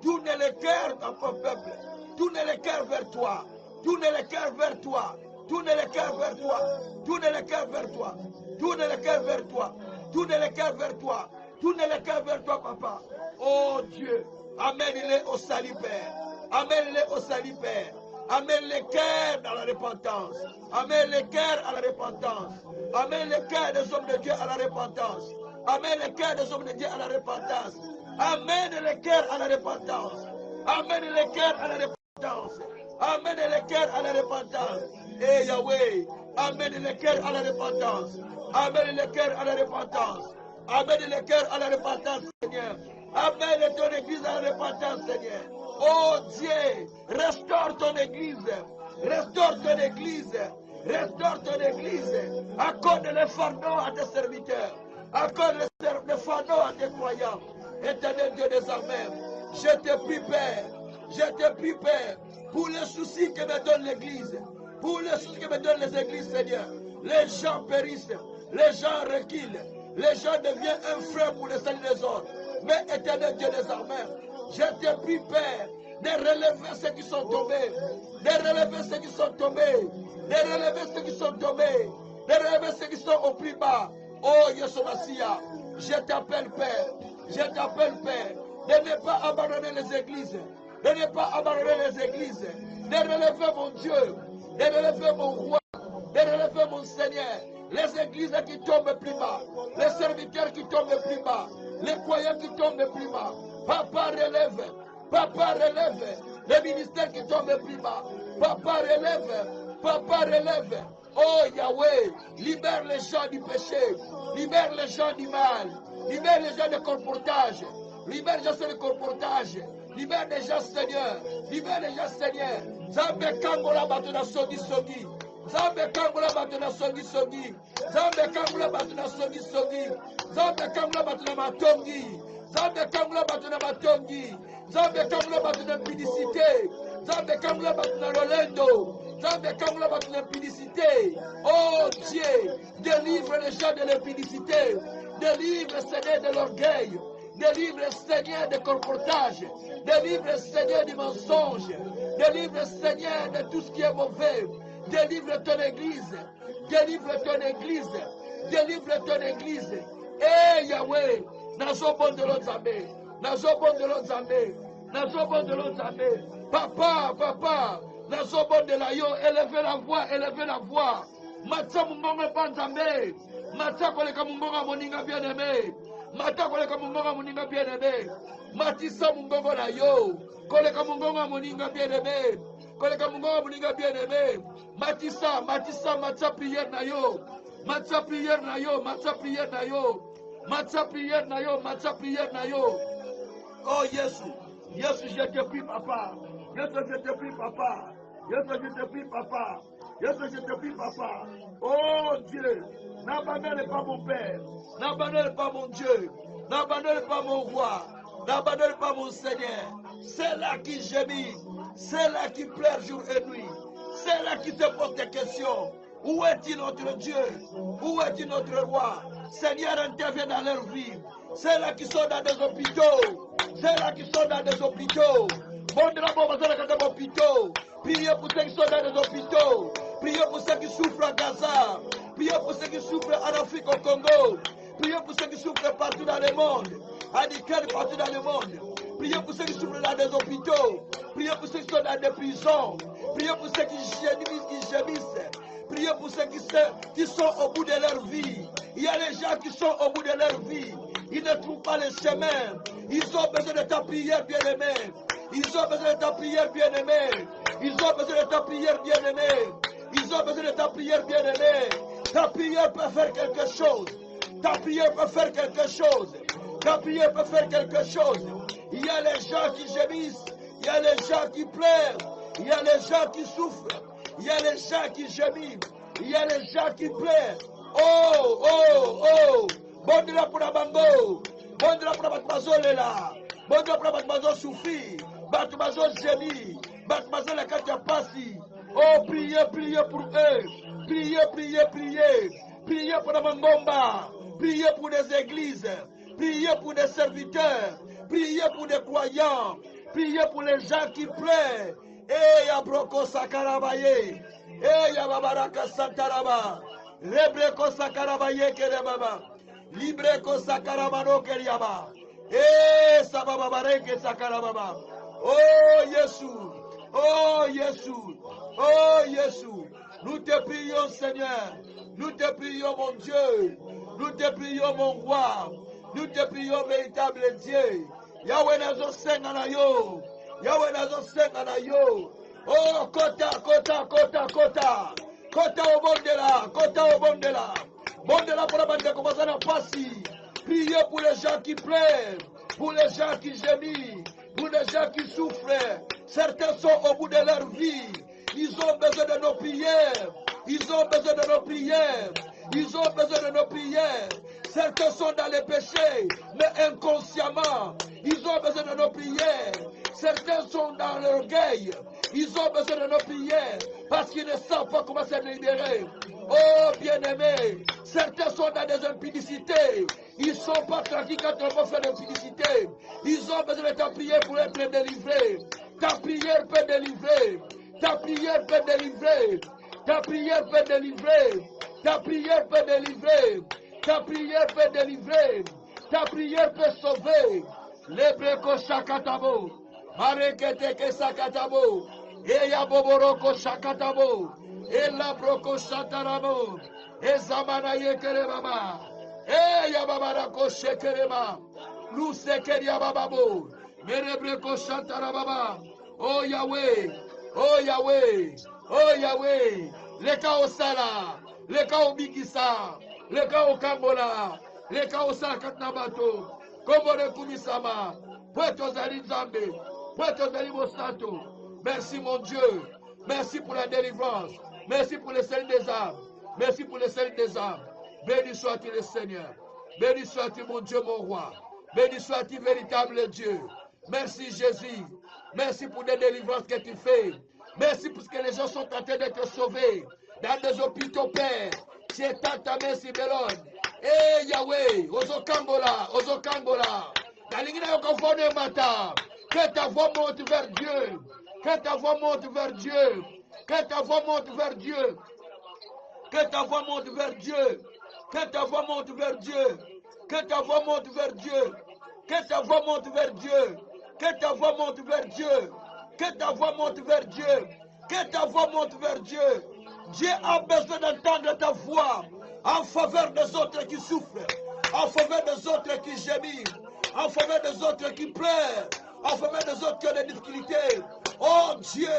Tourne le cœur de ton peuple. Tourne le cœur vers toi. Tourne le cœur vers toi. Tourne le cœur vers toi. Tourne le cœur vers toi. Tourne le cœur vers toi. Tourne le cœur vers toi. Tourne le cœur vers toi, papa. Oh Dieu, amène-les au salut, Père. Amène-les au salut, Père. Amène les cœurs dans la repentance. Amène les cœurs à la repentance. Amène les cœurs des hommes de Dieu à la repentance. Amène les cœurs des hommes de Dieu à la repentance. Amène les cœurs à la repentance. Amène les cœurs à la repentance. Amène les cœurs à la repentance. Et Yahweh, amène les cœurs à la repentance. Amène les cœurs à la repentance. Amène les cœurs à la repentance, Seigneur. Amène ton église à la repentance, Seigneur. Oh Dieu, restaure ton église. Restaure ton église. Restaure ton église. Accorde le fardeau à tes serviteurs. Accorde le fardeau à tes croyants. Éternel Dieu des armées, je te prie, Père. Je te prie, Père, pour les soucis que me donne l'église. Pour les soucis que me donnent les églises, Seigneur. Les gens périssent. Les gens reculent. Les gens deviennent un frein pour le salut des autres. Mais éternel Dieu des armées, je te prie, Père, de relever ceux qui sont tombés. De relever ceux qui sont tombés. De relever ceux qui sont tombés. De relever ceux qui sont au plus bas. Oh Yeshua Mashiach, je t'appelle Père. Je t'appelle Père. De ne pas abandonner les églises. De ne pas abandonner les églises. De relever mon Dieu. De relever mon roi. De relever mon Seigneur. Les églises qui tombent plus bas. Les serviteurs qui tombent plus bas. Les croyants qui tombent plus bas. Papa relève. Papa relève. Les ministères qui tombent plus bas. Papa relève. Papa relève. Oh Yahweh, libère les gens du péché. Libère les gens du mal. Libère les gens du colportage. Libère les gens du colportage. Libère les gens, Seigneur. Libère les gens, Seigneur. Zambe kangola batuna sogi sogi. Zambe kangola batuna sogi sogi. Zambe kangola batuna sogi sogi. Zambe kangola batuna matongi. Zambe kangola batuna matongi. Zambe kangola batuna pidicité. Zambe kangola batuna rolendo. Zambe kangola batuna pidicité. Oh Dieu, délivre les gens de l'impudicité. Délivre, Seigneur, de l'orgueil. Délivre, Seigneur, de colportage. Délivre, Seigneur, du mensonge. Délivre, Seigneur, de tout ce qui est mauvais. Délivre ton église. Délivre ton église. Délivre ton église. Eh Yahweh, nazo bon de l'autre armée. Nazo bon de l'autre armée. Nazo bon de l'autre armée. Papa, papa. Nazo bon de la yo. Élevez la voix, élevez la voix. Matza mungonga panzambe. Matza koleka mungonga moninga bien aimé. Mata koleka mungonga moninga bien aimé. Matissa mungongo na yo. Koleka mungonga moninga bien aimé. Koleka Mungo Muninga bien-aimé. Matissa, matza prière na yo. Matza prière na yo, matza prière na yo. Matza prière na yo, matza prière na yo. Oh Jésus, Jésus, je te prie, papa. Jésus, je te prie, papa. Jésus, je te prie, papa. Jésus, je te prie, papa. Oh Dieu, n'abandonne pas mon Père. N'abandonne pas mon Dieu. N'abandonne pas mon roi. N'abandonne pas mon Seigneur. C'est là qui gémit. C'est là qui pleure jour et nuit. C'est là qui se pose des questions. Où est-il notre Dieu? Où est-il notre roi? Seigneur, intervient dans leur vie. C'est là qui sont dans des hôpitaux. C'est là qui sont dans des hôpitaux. Bon de la bombe dans des hôpitaux. Priez pour ceux qui sont dans des hôpitaux. Priez pour ceux qui souffrent à Gaza. Priez pour ceux qui souffrent en Afrique, au Congo. Priez pour ceux qui souffrent partout dans le monde. À Nikel, partout dans le monde. Priez pour ceux qui souffrent dans des hôpitaux. Priez pour ceux qui sont dans des prisons. Priez pour ceux qui gémissent. Priez pour ceux qui sont au bout de leur vie. Il y a des gens qui sont au bout de leur vie. Ils ne trouvent pas le chemin. Ils ont besoin de ta prière, bien-aimé. Ils ont besoin de ta prière, bien-aimé. Ils ont besoin de ta prière, bien-aimé. Ils ont besoin de ta prière, bien-aimé. Ta prière peut faire quelque chose. Ta prière peut faire quelque chose. Ta prière peut faire quelque chose. Il y a les gens qui gémissent. Il y a les gens qui pleurent. Il y a les gens qui souffrent. Il y a les gens qui gémissent. Il y a les gens qui pleurent. Oh, oh, oh. Bon de la pour la bango. Bon de la pour la batmazo là. Bon de la pour la batmazo souffri. Batmazo gémit. Batmazo la katia passi. Oh, priez, priez pour eux. Priez, priez, priez. Priez pour la mangomba. Priez pour des églises. Priez pour des serviteurs. Priez pour des croyants. Priez pour les gens qui pleurent. Eh, ya broko sakarabaye. Eh, ya babaraka santaraba. Rebreko sakarabaye kerebaba. Libreko sakaramano keriaba. Eh, sababareke sakarababa. Oh, Jésus. Oh, Jésus. Oh, Jésus. Nous te prions, Seigneur. Nous te prions, mon Dieu. Nous te prions, mon roi. Nous te prions, véritable Dieu. Yahweh nazo senga na yo. Yahweh nazo senga na yo. Oh, kota, kota, kota, kota. Kota au bondela, kota au bondela. Bondela pour la bande commence à passer. Priez pour les gens qui pleurent, pour les gens qui gémissent, pour les gens qui souffrent. Certains sont au bout de leur vie. Ils ont besoin de nos prières. Ils ont besoin de nos prières. Ils ont besoin de nos prières. Certains sont dans les péchés, mais inconsciemment. Ils ont besoin de nos prières. Certains sont dans l'orgueil. Ils ont besoin de nos prières parce qu'ils ne savent pas comment se libérer. Oh, bien-aimés, certains sont dans des impudicités. Ils ne sont pas tranquilles quand on va faire des impudicités. Ils ont besoin de ta prière pour être délivrés. Ta prière peut délivrer. Ta prière peut délivrer. Ta prière peut délivrer. Ta prière peut délivrer. Ta prière peut délivrer. Ta prière peut sauver. Lebreko shakatabo. Mareketeke sakatabo. Eya boboroko shakatabo. Ela broko shatarabo. Ezamana yekere baba. Eya babarako shekerema. Lusekeria bababo. Merebreko shatarababa. Oh Yahweh. Oh Yahweh. Oh Yahweh. Leka osala. Leka obikisa. Leka okambola. Leka osala katnabato. Kombore kumisama. Puerto zali nzambe. Puerto zali mosato. Merci mon Dieu. Merci pour la délivrance. Merci pour le salut des âmes. Merci pour le salut des âmes. Béni sois-tu le Seigneur. Béni sois-tu mon Dieu, mon roi. Béni sois-tu véritable Dieu. Merci Jésus. Merci pour les délivrances que tu fais. Merci parce que les gens sont en train d'être sauvés. Dans des hôpitaux, Père. C'est ta main si belle. Eh Yahweh, Ozokambola, Ozokambola. Que ta voix monte vers Dieu. Que ta voix monte vers Dieu. Que ta voix monte vers Dieu. Que ta voix monte vers Dieu. Que ta voix monte vers Dieu. Que ta voix monte vers Dieu. Que ta voix monte vers Dieu. Que ta voix monte vers Dieu. Que ta voix monte vers Dieu. Que ta voix monte vers Dieu. Dieu a besoin d'entendre ta voix en faveur des autres qui souffrent, en faveur des autres qui gémissent, en faveur des autres qui pleurent, en faveur des autres qui ont des difficultés, Oh Dieu,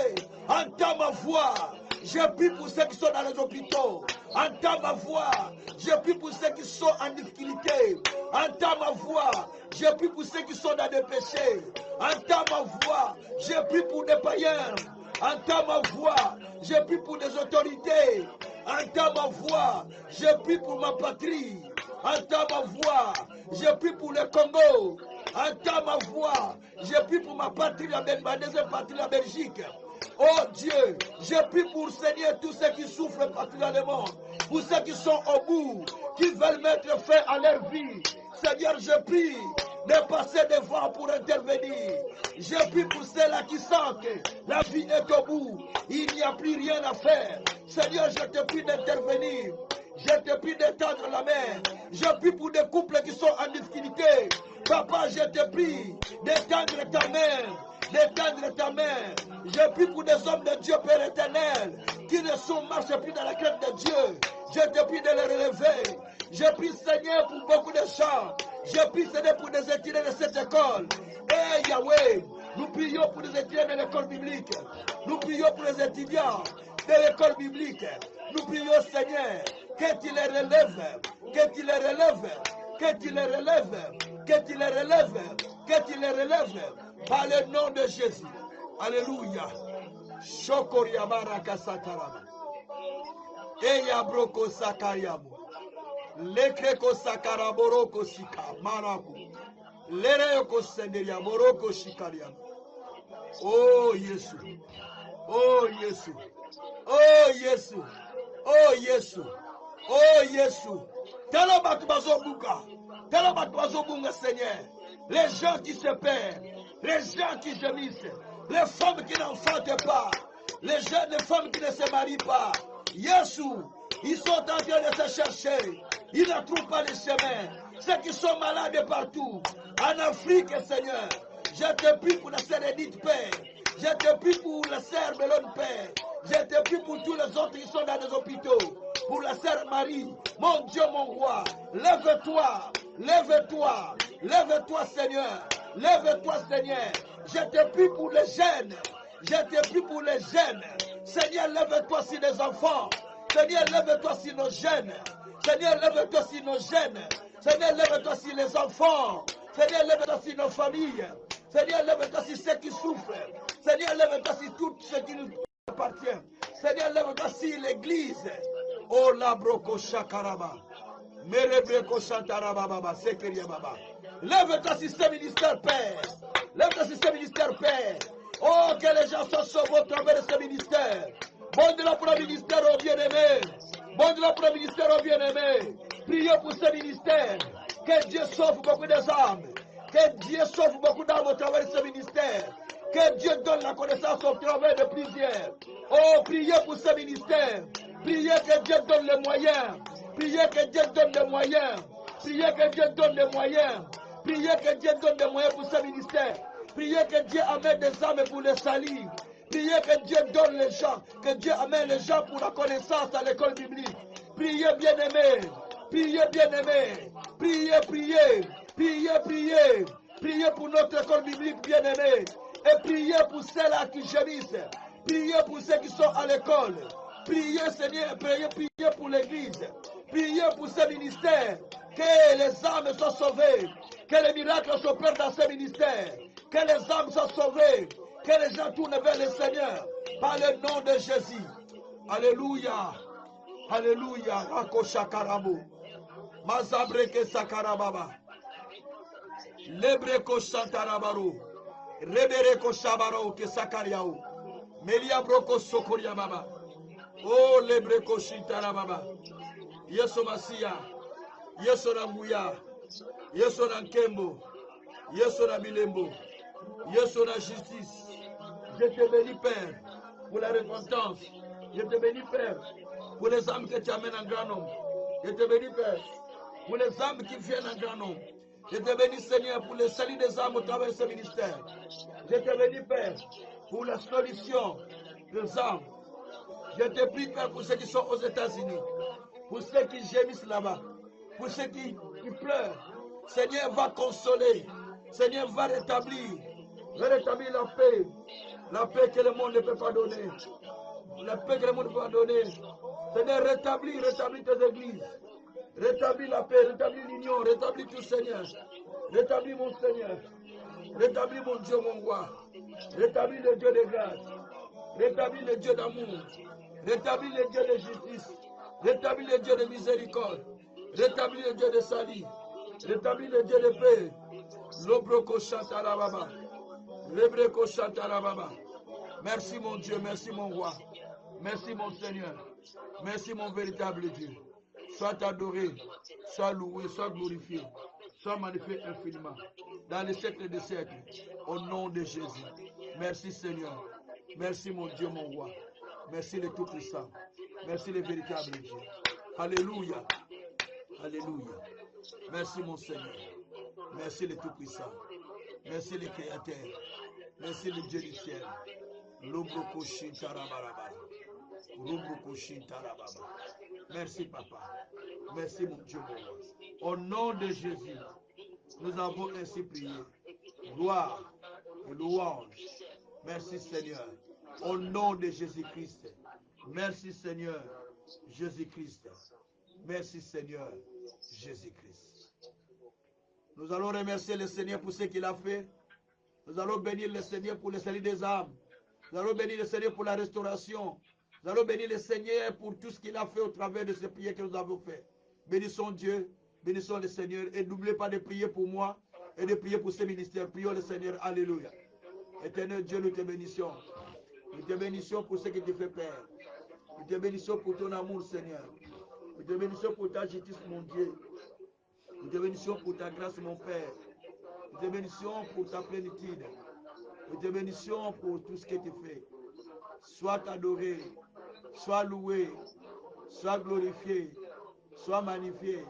entends ma voix. Je prie pour ceux qui sont dans les hôpitaux. Entends ma voix. Je prie pour ceux qui sont en difficulté. Entends ma voix. Je prie pour ceux qui sont dans des péchés. Entends ma voix. Je prie pour des païens. Entends ma voix. Je prie pour des autorités. Entends ma voix. Je prie pour ma patrie. Entends ma voix. Je prie pour le Congo. Entends ma voix. Je prie pour ma patrie, ma deuxième patrie, la Belgique. Oh Dieu, je prie pour Seigneur tous ceux qui souffrent partout dans le monde, pour ceux qui sont au bout, qui veulent mettre fin à leur vie. Seigneur, je prie de passer devant pour intervenir. Je prie pour ceux-là qui sentent que la vie est au bout, il n'y a plus rien à faire. Seigneur, je te prie d'intervenir. Je te prie d'étendre la main. Je prie pour des couples qui sont en difficulté. Papa, je te prie d'étendre ta main. D'étendre ta main. Je prie pour des hommes de Dieu, Père éternel, qui ne marchent plus dans la crainte de Dieu. Je te prie de les relever. Je prie, Seigneur, pour beaucoup de gens. Je prie, Seigneur, pour des étudiants de cette école. Et Yahweh, nous prions pour les étudiants de l'école biblique. Nous prions pour les étudiants de l'école biblique. Nous prions, Seigneur, que tu les relèves, que tu les relèves, que tu les relèves, que tu les relèves, que tu les relèves, par le nom de Jésus. Alléluia. Shokoriabara kasatarama. Eya broko sakariamu. Lekreko sakaraboroko sika maraku. Lereko senderia boroko shikariamu. Oh Jésus. Oh Jésus. Oh Jésus. Oh Jésus. Oh Jésus. Tellement batubazobunga. Tellement batubazobunga, Seigneur. Les gens qui se perdent. Les gens qui gémissent. Les femmes qui n'enfantent pas. Les jeunes femmes qui ne se marient pas. Jésus, ils sont en train de se chercher. Ils ne trouvent pas le chemin. Ceux qui sont malades partout. En Afrique, Seigneur. Je te prie pour la sœur Edith Père. Je te prie pour la sœur Bélone Père. Je te prie pour tous les autres qui sont dans les hôpitaux. Pour la sœur Marie. Mon Dieu, mon roi. Lève-toi. Lève-toi. Lève-toi, Seigneur. Lève-toi, Seigneur. Je te prie pour les jeunes. Je te prie pour les jeunes. Seigneur, lève-toi sur les enfants. Seigneur, lève-toi sur nos jeunes. Seigneur, lève-toi sur nos jeunes. Seigneur, lève-toi sur les enfants. Seigneur, lève-toi sur nos familles. Seigneur, lève-toi sur ceux qui souffrent. Seigneur, lève-toi sur tout ce qui nous appartient. Seigneur, lève-toi sur l'église. Oh la broko shakaraba. Merebreko shantaraba baba. Sekeria baba. Lève-toi sur ce ministère, Père. Lève-toi sur ce ministère, Père. Oh, que les gens soient sauvés au travers de ce ministère. Bon de la pour le ministère, oh bien-aimé. Bon de la pour le ministère, oh bien-aimé. Prions pour ce ministère. Que Dieu sauve beaucoup des âmes. Que Dieu sauve beaucoup d'âmes au travers de ce ministère. Que Dieu donne la connaissance au travers de plusieurs. Oh, priez pour ce ministère. Priez que Dieu donne les moyens. Priez que Dieu donne les moyens. Priez que Dieu donne les moyens. Priez que Dieu donne des moyens pour ce ministère. Priez que Dieu amène des âmes pour le salut. Priez que Dieu donne les gens. Que Dieu amène les gens pour la connaissance à l'école biblique. Priez, bien-aimés. Priez, bien-aimés. Priez, priez. Priez, priez. Priez pour notre école biblique, bien-aimés. Et priez pour ceux-là qui gémissent. Priez pour ceux qui sont à l'école. Priez, Seigneur. Priez, priez pour l'église. Priez pour ce ministère. Que les âmes soient sauvées. Que les miracles s'opèrent dans ce ministère. Que les âmes soient sauvées. Que les gens tournent vers le Seigneur. Par le nom de Jésus. Alléluia. Alléluia. Rakosha karabo. Mazabreke sakarababa. Lebreko shantarabaro. Rebereko shabaro ke sakariao. Melia broko sokoria baba. Oh lebreko shintarababa. Yeso Masia. Yeso Nambuya. Yeso Nankembo. Yeso Nabilembo. Yeso na justice. Je te bénis, Père, pour la repentance. Je te bénis, Père, pour les âmes que tu amènes en grand nombre. Je te bénis, Père, pour les âmes qui viennent en grand nombre. Je te bénis, Seigneur, pour le salut des âmes au travers de ce ministère. Je te bénis, Père, pour la solution des âmes. Je te prie, Père, pour ceux qui sont aux États-Unis, pour ceux qui gémissent là-bas, pour ceux qui pleurent. Seigneur, va consoler. Seigneur, va rétablir la paix, La paix que le monde ne peut pas donner. La paix que le monde ne peut pas donner. Seigneur, rétablis tes églises. Rétablis la paix, rétablis l'union, rétablis tout, Seigneur. Rétablis mon Seigneur. Rétablis mon Dieu, mon roi. Rétablis le Dieu de grâce. Rétablis le Dieu d'amour. Rétablis le Dieu de justice. Rétablis le Dieu de miséricorde. Rétablis le Dieu de salut. Rétablis le Dieu de paix. Lobroko Chantarababa. Lebreko Chantarababa. Merci mon Dieu, merci mon roi. Merci mon Seigneur. Merci mon véritable Dieu. Sois adoré, sois loué, sois glorifié, sois magnifié infiniment. Dans les siècles des siècles, au nom de Jésus. Merci Seigneur. Merci mon Dieu, mon roi. Merci le Tout-Puissant. Merci le véritable Dieu. Alléluia. Alléluia. Merci mon Seigneur. Merci le Tout-Puissant. Merci le Créateur. Merci le Dieu du ciel. Merci Papa. Merci mon Dieu, mon roi. Au nom de Jésus, nous avons ainsi prié. Gloire et louange. Merci Seigneur. Au nom de Jésus-Christ. Merci Seigneur Jésus-Christ. Merci Seigneur Jésus-Christ. Nous allons remercier le Seigneur pour ce qu'il a fait. Nous allons bénir le Seigneur pour le salut des âmes. Nous allons bénir le Seigneur pour la restauration. Nous allons bénir le Seigneur pour tout ce qu'il a fait au travers de ces prières que nous avons fait. Bénissons Dieu, bénissons le Seigneur et n'oubliez pas de prier pour moi et de prier pour ce ministère. Prions le Seigneur. Alléluia. Éternel Dieu, nous te bénissons. Nous te bénissons pour ce que tu fais, Père. Nous te bénissons pour ton amour, Seigneur. Nous te bénissons pour ta justice, mon Dieu. Nous te bénissons pour ta grâce, mon Père. Nous te bénissons pour ta plénitude. Nous te bénissons pour tout ce que tu fais. Sois adoré, sois loué, sois glorifié, sois magnifié.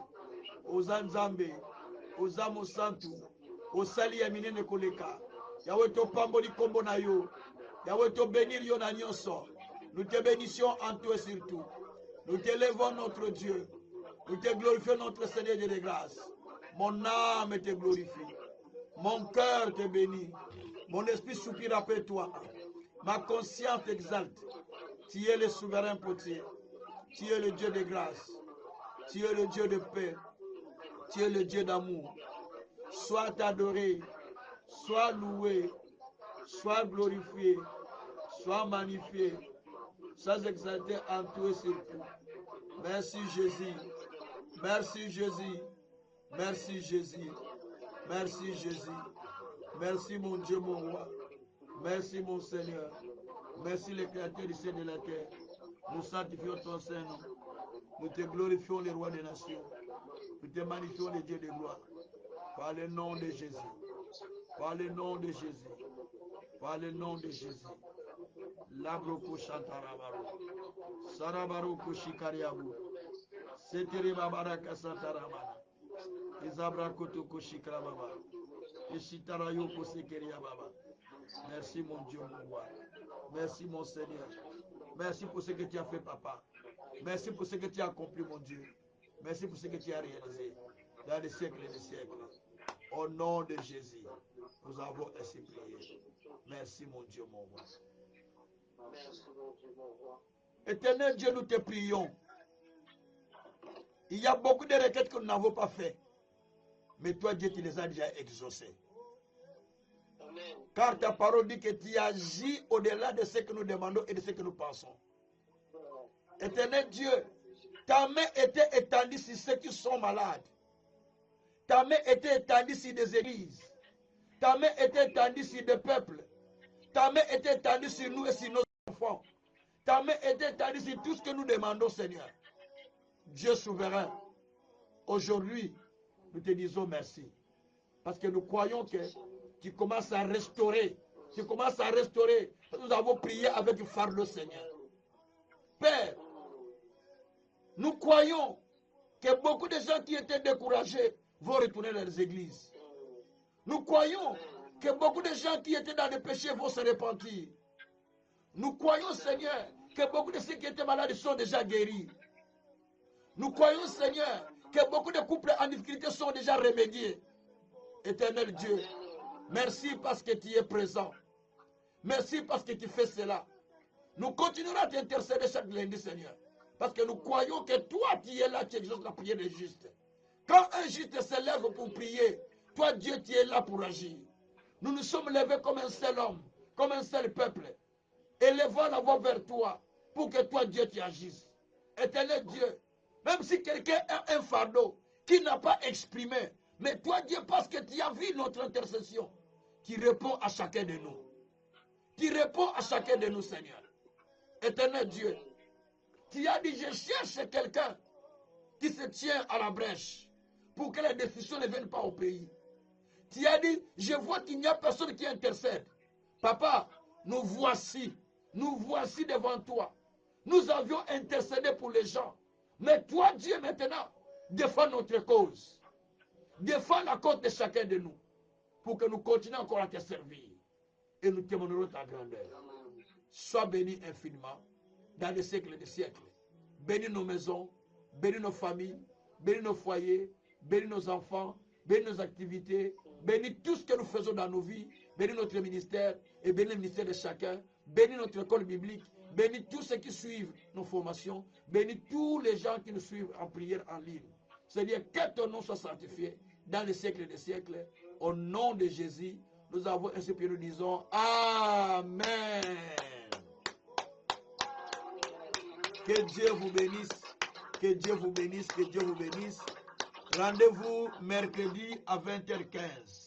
Oza Nzambe, oza Mosantu, osali ya minene koleka. Yahweh to pamboli kombo na yo. Yahweh to bénir yo na nyonso. Nous te bénissons en tout et surtout. Nous te levons notre Dieu. Nous te glorifions notre Seigneur de grâce. Mon âme te glorifie. Mon cœur te bénit. Mon esprit soupire après toi. Ma conscience t'exalte. Tu es le souverain potier. Tu es le Dieu de grâce. Tu es le Dieu de paix. Tu es le Dieu d'amour. Sois adoré. Sois loué. Sois glorifié. Sois magnifié. Sois exalté en tout et surtout. Merci Jésus. Merci Jésus. Merci Jésus. Merci Jésus. Merci mon Dieu, mon roi. Merci mon Seigneur. Merci le Créateur du ciel et de la terre. Nous sanctifions ton Saint-Nom. Nous te glorifions les rois des nations. Nous te magnifions les dieux de gloire. Par le nom de Jésus. Par le nom de Jésus. Par le nom de Jésus. Labroko Shantarabaro. Sarabaroko Shikariabu. Setere Babaraka Santaramana. Izabrakoto Shikrababa. Ishitarayo Sekeria Baba. Merci mon Dieu, mon roi. Merci mon Seigneur. Merci pour ce que tu as fait, Papa. Merci pour ce que tu as accompli, mon Dieu. Merci pour ce que tu as réalisé dans les siècles et les siècles. Au nom de Jésus, nous avons ainsi prié. Merci mon Dieu, mon roi. Merci mon Dieu, mon roi. Éternel Dieu, nous te prions. Il y a beaucoup de requêtes que nous n'avons pas faites. Mais toi, Dieu, tu les as déjà exaucées. Amen. Car ta parole dit que tu agis au-delà de ce que nous demandons et de ce que nous pensons. Éternel Dieu, ta main était étendue sur ceux qui sont malades. Ta main était étendue sur des églises. Ta main était étendue sur des peuples. Ta main était étendue sur nous et sur nos enfants. Ta main était étendue sur tout ce que nous demandons, Seigneur. Dieu souverain, aujourd'hui, nous te disons merci. Parce que nous croyons que tu commences à restaurer. Tu commences à restaurer. Nous avons prié avec du fardeau, Seigneur. Père, nous croyons que beaucoup de gens qui étaient découragés vont retourner dans les églises. Nous croyons que beaucoup de gens qui étaient dans les péchés vont se repentir. Nous croyons, Seigneur, que beaucoup de ceux qui étaient malades sont déjà guéris. Nous croyons, Seigneur, que beaucoup de couples en difficulté sont déjà remédiés. Éternel Dieu, merci parce que tu es présent. Merci parce que tu fais cela. Nous continuerons à t'intercéder chaque lundi, Seigneur. Parce que nous croyons que toi, tu es là, tu exauces la prière des justes. Quand un juste se lève pour prier, toi, Dieu, tu es là pour agir. Nous nous sommes levés comme un seul homme, comme un seul peuple. Élevons la voix vers toi pour que toi, Dieu, tu agisses. Éternel Dieu, même si quelqu'un a un fardeau qui n'a pas exprimé, mais toi, Dieu, parce que tu as vu notre intercession, tu réponds à chacun de nous. Tu réponds à chacun de nous, Seigneur. Éternel Dieu, tu as dit, je cherche quelqu'un qui se tient à la brèche pour que les décisions ne viennent pas au pays. Tu as dit, je vois qu'il n'y a personne qui intercède. Papa, nous voici devant toi. Nous avions intercédé pour les gens. Mais toi, Dieu, maintenant, défends notre cause. Défends la cause de chacun de nous. Pour que nous continuions encore à te servir. Et nous témoignerons ta grandeur. Sois béni infiniment dans les siècles des siècles. Bénis nos maisons, bénis nos familles, bénis nos foyers, bénis nos enfants, bénis nos activités, bénis tout ce que nous faisons dans nos vies, bénis notre ministère et bénis le ministère de chacun, bénis notre école biblique, bénis tous ceux qui suivent nos formations, bénis tous les gens qui nous suivent en prière en ligne. Seigneur, que ton nom soit sanctifié dans les siècles des siècles. Au nom de Jésus, nous avons ainsi prié, nous disons Amen. Que Dieu vous bénisse, que Dieu vous bénisse, que Dieu vous bénisse. Rendez-vous mercredi à 20h15.